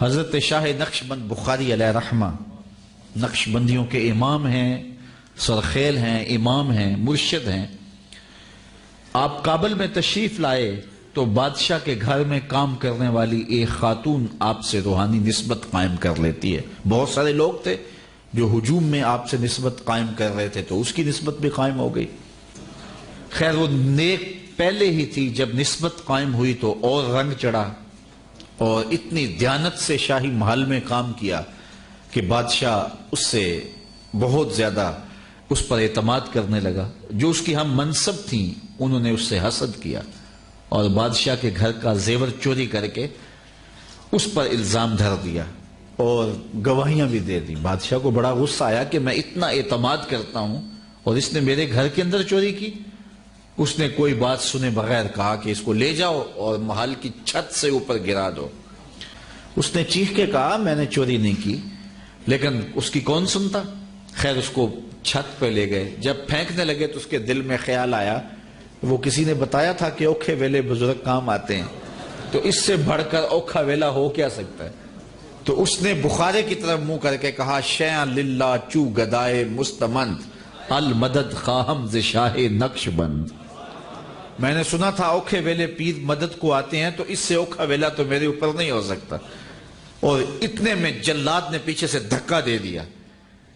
حضرت شاہ نقشبند بخاری علیہ رحمہ نقشبندیوں کے امام ہیں، سرخیل ہیں، امام ہیں، مرشد ہیں۔ آپ کابل میں تشریف لائے تو بادشاہ کے گھر میں کام کرنے والی ایک خاتون آپ سے روحانی نسبت قائم کر لیتی ہے۔ بہت سارے لوگ تھے جو ہجوم میں آپ سے نسبت قائم کر رہے تھے، تو اس کی نسبت بھی قائم ہو گئی۔ خیر وہ نیک پہلے ہی تھی، جب نسبت قائم ہوئی تو اور رنگ چڑھا، اور اتنی دیانت سے شاہی محل میں کام کیا کہ بادشاہ اس سے بہت زیادہ اس پر اعتماد کرنے لگا۔ جو اس کی ہم منصب تھیں انہوں نے اس سے حسد کیا اور بادشاہ کے گھر کا زیور چوری کر کے اس پر الزام دھر دیا اور گواہیاں بھی دے دی۔ بادشاہ کو بڑا غصہ آیا کہ میں اتنا اعتماد کرتا ہوں اور اس نے میرے گھر کے اندر چوری کی۔ اس نے کوئی بات سنے بغیر کہا کہ اس کو لے جاؤ اور محل کی چھت سے اوپر گرا دو۔ اس نے چیخ کے کہا میں نے چوری نہیں کی، لیکن اس کی کون سنتا۔ خیر اس کو چھت پہ لے گئے۔ جب پھینکنے لگے تو اس کے دل میں خیال آیا، وہ کسی نے بتایا تھا کہ اوکھے ویلے بزرگ کام آتے ہیں، تو اس سے بڑھ کر اوکھا ویلا ہو کیا سکتا ہے۔ تو اس نے بخارے کی طرف منہ کر کے کہا شیئا للہ چو گدائے مستمند المدد خواہم ز شاہ نقشبند۔ میں نے سنا تھا اوکھے ویلے پیر مدد کو آتے ہیں، تو اس سے اوکھا ویلا تو میرے اوپر نہیں ہو سکتا۔ اور اتنے میں جلاد نے پیچھے سے دھکا دے دیا۔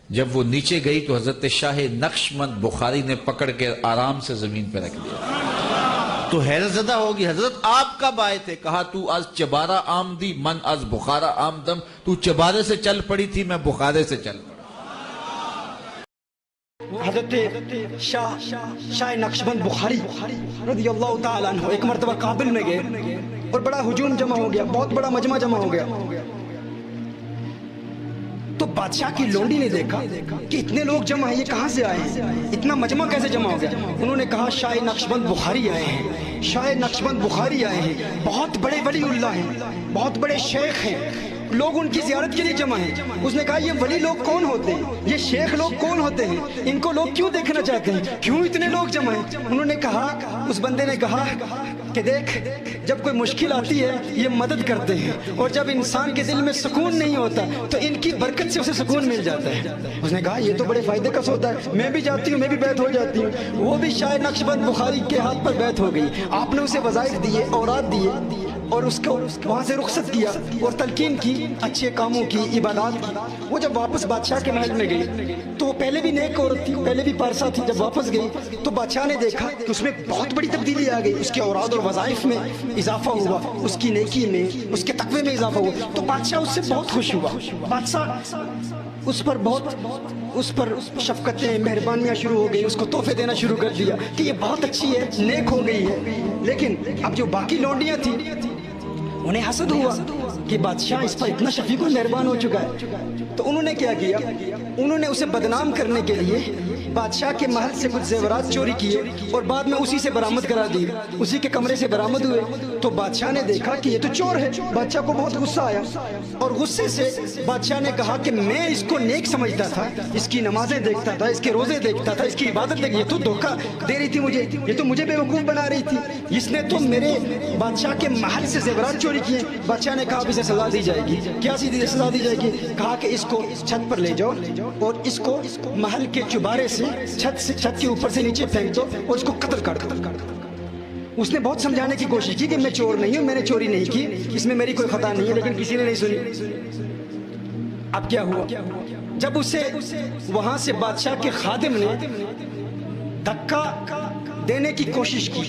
جب وہ نیچے گئی تو حضرت شاہ نقشبند بخاری نے پکڑ کے آرام سے زمین پہ رکھ دیا۔ تو حیرت زدہ ہوگی، حضرت آپ کب آئے تھے؟ کہا تو از چبارہ آمدی من از بخارا آمدم۔ تو چبارے سے چل پڑی تھی، میں بخارے سے چل پڑا۔ حضرت شاہ نقشبند بخاری رضی اللہ تعالیٰ عنہ ایک مرتبہ کابل میں گئے اور بڑا ہجوم جمع ہو گیا، بہت بڑا مجمع جمع ہو گیا۔ تو بادشاہ کی لونڈی نے دیکھا کہ اتنے لوگ جمع ہیں، یہ کہاں سے آئے ہیں، اتنا مجمع کیسے جمع ہو گیا؟ انہوں نے کہا شاہ نقشبند بخاری آئے ہیں، شاہ نقشبند بخاری آئے ہیں، بہت بڑے ولی اللہ ہیں، بہت بڑے شیخ ہیں، لوگ ان کی زیارت کے لیے جمع ہیں۔ اس نے کہا یہ ولی لوگ کون ہوتے ہیں، یہ شیخ لوگ کون ہوتے ہیں، ان کو لوگ کیوں دیکھنا چاہتے ہیں، کیوں اتنے لوگ جمع ہیں؟ انہوں نے کہا، اس بندے نے کہا کہ دیکھ جب کوئی مشکل آتی ہے یہ مدد کرتے ہیں، اور جب انسان کے دل میں سکون نہیں ہوتا تو ان کی برکت سے اسے سکون مل جاتا ہے۔ اس نے کہا یہ تو بڑے فائدے کا سودا ہے، میں بھی جاتی ہوں، میں بھی بیعت ہو جاتی ہوں۔ وہ بھی شاہ نقشبند بخاری کے ہاتھ پر بیعت ہو گئی۔ آپ نے اسے وظائف دیے، اوراد دیے، اور اس کو وہاں سے رخصت کیا اور تلقین کی، اچھے کاموں کی، عبادات کی۔ وہ جب واپس بادشاہ کے محل میں گئی تو وہ پہلے بھی نیک عورت تھی، پہلے بھی پارسا تھی۔ جب واپس گئی تو بادشاہ نے دیکھا کہ اس میں بہت بڑی تبدیلی آ گئی، اس کے اوراد اور وظائف میں اضافہ ہوا، اس کی نیکی میں، اس کے تقوی میں اضافہ ہوا۔ تو بادشاہ اس سے بہت خوش ہوا۔ بادشاہ اس پر شفقتیں، مہربانیاں شروع ہو گئی، اس کو تحفے دینا شروع کر دیا کہ یہ بہت اچھی ہے، نیک ہو گئی ہے۔ لیکن اب جو باقی لونڈیاں تھیں انہیں حسد ہوا کہ بادشاہ اس پر اتنا شفیق و مہربان ہو چکا ہے۔ تو انہوں نے کیا کیا، انہوں نے اسے بدنام کرنے کے لیے بادشاہ کے محل سے کچھ زیورات چوری کیے اور بعد میں اسی سے برآمد کرا دیے، اسی کے کمرے سے برآمد ہوئے۔ تو بادشاہ نے دیکھا کہ یہ تو چور ہے۔ بادشاہ کو بہت غصہ آیا اور غصے سے بادشاہ نے کہا کہ میں اس کو نیک سمجھتا تھا، اس کی نمازیں دیکھتا تھا، اس کے روزے دیکھتا تھا، اس کی عبادت دیکھتا، یہ تو دھوکہ دے رہی تھی مجھے، یہ تو مجھے بیوقوف بنا رہی تھی، اس نے تو میرے بادشاہ کے محل سے زیورات چوری کیے۔ بادشاہ نے کہا اب اسے سزا دی جائے گی۔ کیا سیدھی سزا دی جائے گی؟ کہا کہ اس کو چھت پر لے جاؤ اور اس کو محل کے چبارے سے چھت کے اوپر سے نیچے پھینک دو اور اس کو قتل کر دو۔ اس نے بہت سمجھانے کی کوشش کی کہ میں چور نہیں ہوں، میں نے چوری نہیں کی، اس میں میری کوئی خطا نہیں ہے، لیکن کسی نے نہیں سنی۔ اب کیا ہوا؟ جب اسے وہاں سے بادشاہ کے خادم نے دھکا دینے کی کوشش کی،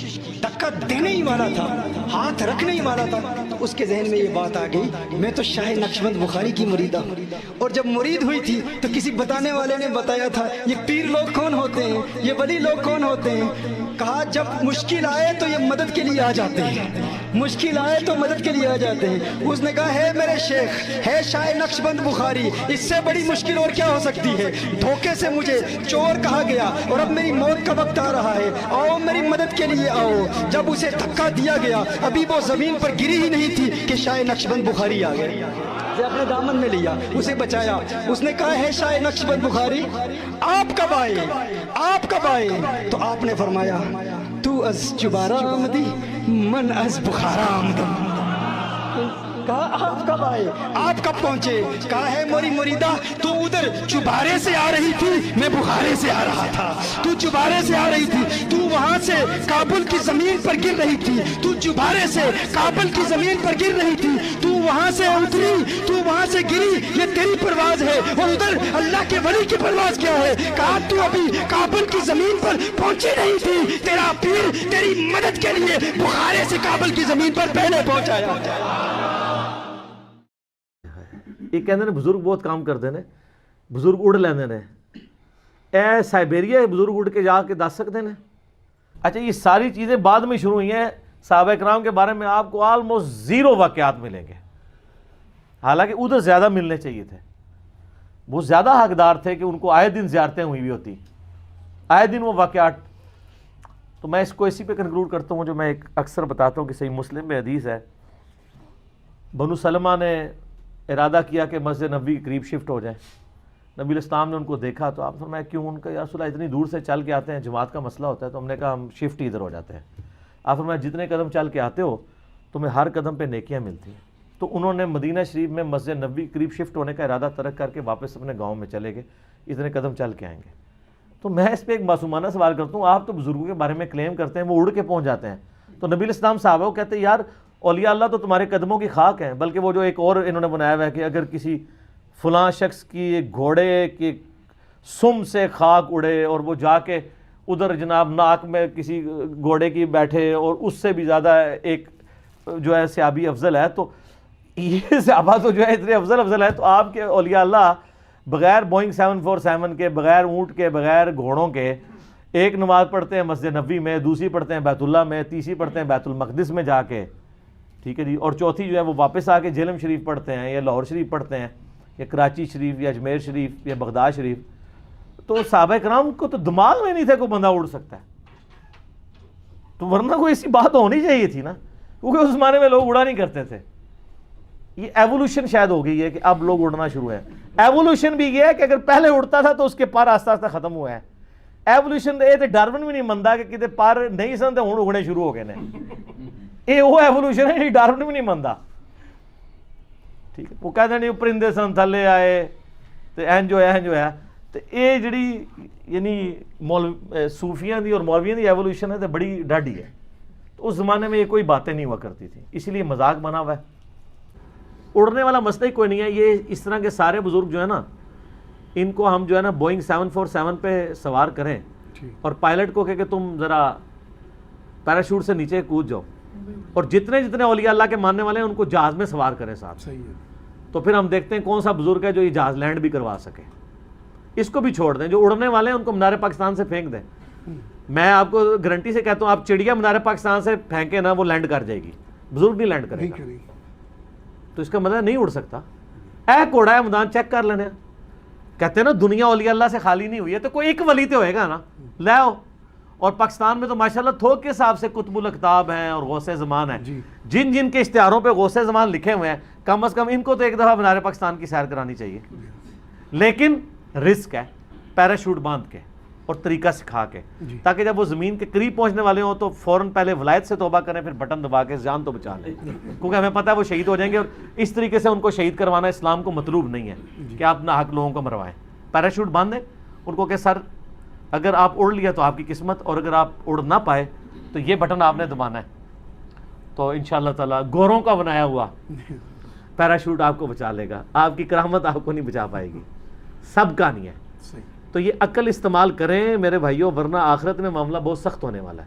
دھکا دینے ہی والا تھا، ہاتھ رکھنے ہی والا تھا، تو اس کے ذہن میں یہ بات آ گئی میں تو شاہ نقشبند بخاری کی مریدہ ہوں۔ اور جب مرید ہوئی تھی تو کسی بتانے والے نے بتایا تھا یہ پیر لوگ کون ہوتے ہیں، یہ ولی لوگ کون ہوتے ہیں۔ کہا جب مشکل آئے تو یہ مدد کے لیے آ جاتے ہیں، مشکل آئے تو مدد کے لیے آ جاتے ہیں۔ اس نے کہا ہے میرے شیخ، ہے شاہ نقشبند بخاری، اس سے بڑی مشکل اور کیا ہو سکتی ہے؟ دھوکے سے مجھے چور کہا گیا اور اب میری موت کا وقت آ رہا ہے، آؤ میری مدد کے لیے آؤ۔ جب اسے دھکا دیا گیا ابھی وہ زمین پر گری ہی نہیں تھی کہ شاہ نقشبند بخاری آ گئے، اپنے دامن میں لیا، اسے بچایا۔ اس نے کہا ہے شاہ نقشبند بخاری آپ کب آئے، آپ کب آئے؟ تو آپ نے فرمایا تو از چبارہ آمدی من از بخارا آمدم۔ کہا آپ کب آئے, آپ کب پہنچے؟ کہا ہے موری مریدہ تو ادھر چبارے سے آ رہی تھی, میں بخارے سے آ رہا تھا. تو چبارے سے آ رہی تھی, تو وہاں سے کابل کی زمین پر گر رہی تھی, تو چبارے سے کابل کی زمین پر گر رہی تھی, تو وہاں سے اتری, تو وہاں سے گری, یہ تیری پرواز ہے, اور ادھر اللہ کے ولی کی پرواز کیا ہے؟ کہا تو ابھی کابل کی زمین پر پہنچی نہیں تھی, تیرا پیر تیری مدد کے لیے بخارے سے کابل کی زمین پر پہلے پہنچایا. یہ کہندے نے بزرگ بہت کام کرتے ہیں, بزرگ اڑ لیندے نے. اے سائبیریا بزرگ اڑ کے جا کے دس سکتے ہیں؟ اچھا یہ ساری چیزیں بعد میں شروع ہوئی ہیں. صحابہ کرام کے بارے میں آپ کو آلموسٹ زیرو واقعات ملیں گے, حالانکہ ادھر زیادہ ملنے چاہیے تھے. وہ زیادہ حقدار تھے کہ ان کو آئے دن زیارتیں ہوئی بھی ہوتی, آئے دن وہ واقعات. تو میں اس کو اسی پہ کنکلوڈ کرتا ہوں جو میں ایک اکثر بتاتا ہوں کہ صحیح مسلم میں حدیث ہے. بنو سلمہ نے ارادہ کیا کہ مسجد نبوی کے قریب شفٹ ہو جائیں. نبی الاسلام نے ان کو دیکھا تو آپ فرمایا کیوں؟ ان کا یا رسول اللہ اتنی دور سے چل کے آتے ہیں, جماعت کا مسئلہ ہوتا ہے. تو ہم نے کہا ہم شفٹ ہی ادھر ہو جاتے ہیں. آپ فرمایا جتنے قدم چل کے آتے ہو تمہیں ہر قدم پہ نیکیاں ملتی ہیں. تو انہوں نے مدینہ شریف میں مسجد نبوی قریب شفٹ ہونے کا ارادہ ترک کر کے واپس اپنے گاؤں میں چلے گئے, اتنے قدم چل کے آئیں گے. تو میں اس پہ ایک معصومانہ سوال کرتا ہوں, آپ تو بزرگوں کے بارے میں کلیم کرتے ہیں وہ اڑ کے پہنچ جاتے ہیں, تو نبی الاسلام صحابہ کو کہتے ہیں یار اولیاء اللہ تو تمہارے قدموں کی خاک ہیں. بلکہ وہ جو ایک اور انہوں نے بنایا ہوا ہے کہ اگر کسی فلاں شخص کی گھوڑے کی سم سے خاک اڑے اور وہ جا کے ادھر جناب ناک میں کسی گھوڑے کی بیٹھے اور اس سے بھی زیادہ ایک جو ہے صحابی افضل ہے, تو یہ صحابہ تو جو ہے اتنے افضل ہے, تو آپ کے اولیاء اللہ بغیر بوئنگ 747 کے, بغیر اونٹ کے, بغیر گھوڑوں کے ایک نماز پڑھتے ہیں مسجد نبوی میں, دوسری پڑھتے ہیں بیت اللہ میں, تیسری پڑھتے ہیں بیت المقدس میں جا کے, ٹھیک ہے جی, اور چوتھی جو ہے وہ واپس آ کے جہلم شریف پڑھتے ہیں یا لاہور شریف پڑھتے ہیں یا کراچی شریف یا اجمیر شریف یا بغداد شریف. تو صحابہ کرام کو تو دماغ میں نہیں تھا کوئی بندہ اڑ سکتا ہے, تو ورنہ کوئی ایسی بات ہونی چاہیے تھی نا, کیونکہ اس زمانے میں لوگ اڑا نہیں کرتے تھے. یہ ایوولوشن شاید ہو گئی ہے کہ اب لوگ اڑنا شروع ہے. ایوولوشن بھی یہ ہے کہ اگر پہلے اڑتا تھا تو اس کے پر آہستہ آہستہ ختم ہوا ہے. ایوولوشن یہ تو ڈارون بھی نہیں منتا کہ کتے پر نہیں سن تو ہوں اگنے شروع ہو گئے نے, یہ وہ ایوولوشن ہے جی ڈارون بھی نہیں منتا. ٹھیک ہے, وہ کہتے ہیں پرندے سن تھلے آئے تو جو ہے. تو یہ جڑی یعنی صوفیاں دی اور مولویاں دی ایوولوشن ہے تو بڑی ڈاڈی ہے. تو اس زمانے میں یہ کوئی باتیں نہیں ہوا کرتی تھی, اسی لیے مذاق بنا ہوا ہے. اڑنے والا مسئلہ ہی کوئی نہیں ہے. یہ اس طرح کے سارے بزرگ جو ہے نا, ان کو ہم جو ہے نا بوئنگ 747 پہ سوار کریں اور پائلٹ کو کہ تم ذرا پیراشوٹ سے نیچے کود جاؤ, اور جتنے اولیاء اللہ کے ماننے والے ہیں ان کو جہاز میں سوار کریں ساتھ, تو پھر ہم دیکھتے ہیں کون سا بزرگ ہے جو یہ جہاز لینڈ بھی کروا سکے. اس کو بھی چھوڑ دیں, جو اڑنے والے ہیں ان کو منار پاکستان سے پھینک دیں. میں آپ کو گارنٹی سے کہتا ہوں آپ چڑیا منار پاکستان سے پھینکیں نا وہ لینڈ کر جائے گی, بزرگ نہیں لینڈ کرے گا. تو اس کا مطلب نہیں اڑ سکتا. اے کوڑا ہے میدان چیک کر لینے. کہتے ہیں نا دنیا اولیاء اللہ سے خالی نہیں ہوئی ہے, تو کوئی ایک ولی تو ہوئے گا نا, لے آؤ. اور پاکستان میں تو ماشاءاللہ تھوک کے حساب سے قطب الاقطاب ہیں اور غوث زمان ہیں. جن کے اشتہاروں پہ غوث زمان لکھے ہوئے ہیں, کم از کم ان کو تو ایک دفعہ منار پاکستان کی سیر کرانی چاہیے. لیکن رسک ہے, پیراشوٹ باندھ کے اور طریقہ سکھا کے, تاکہ جب وہ زمین کے قریب پہنچنے والے ہوں تو فوراً پہلے ولایت سے توبہ کریں, پھر بٹن دبا کے جان تو بچا لیں, کیونکہ ہمیں پتہ ہے وہ شہید ہو جائیں گے. اور اس طریقے سے ان کو شہید کروانا اسلام کو مطلوب نہیں ہے کہ آپ ناحق لوگوں کو مروائیں. پیراشوٹ باندھیں ان کو کہ سر اگر آپ اڑ لیا تو آپ کی قسمت, اور اگر آپ اڑ نہ پائے تو یہ بٹن آپ نے دبانا ہے. تو انشاءاللہ تعالیٰ گوروں کا بنایا ہوا پیراشوٹ آپ کو بچا لے گا, آپ کی کرامت آپ کو نہیں بچا پائے گی, سب کا نہیں ہے. تو یہ عقل استعمال کریں میرے بھائیوں, ورنہ آخرت میں معاملہ بہت سخت ہونے والا ہے.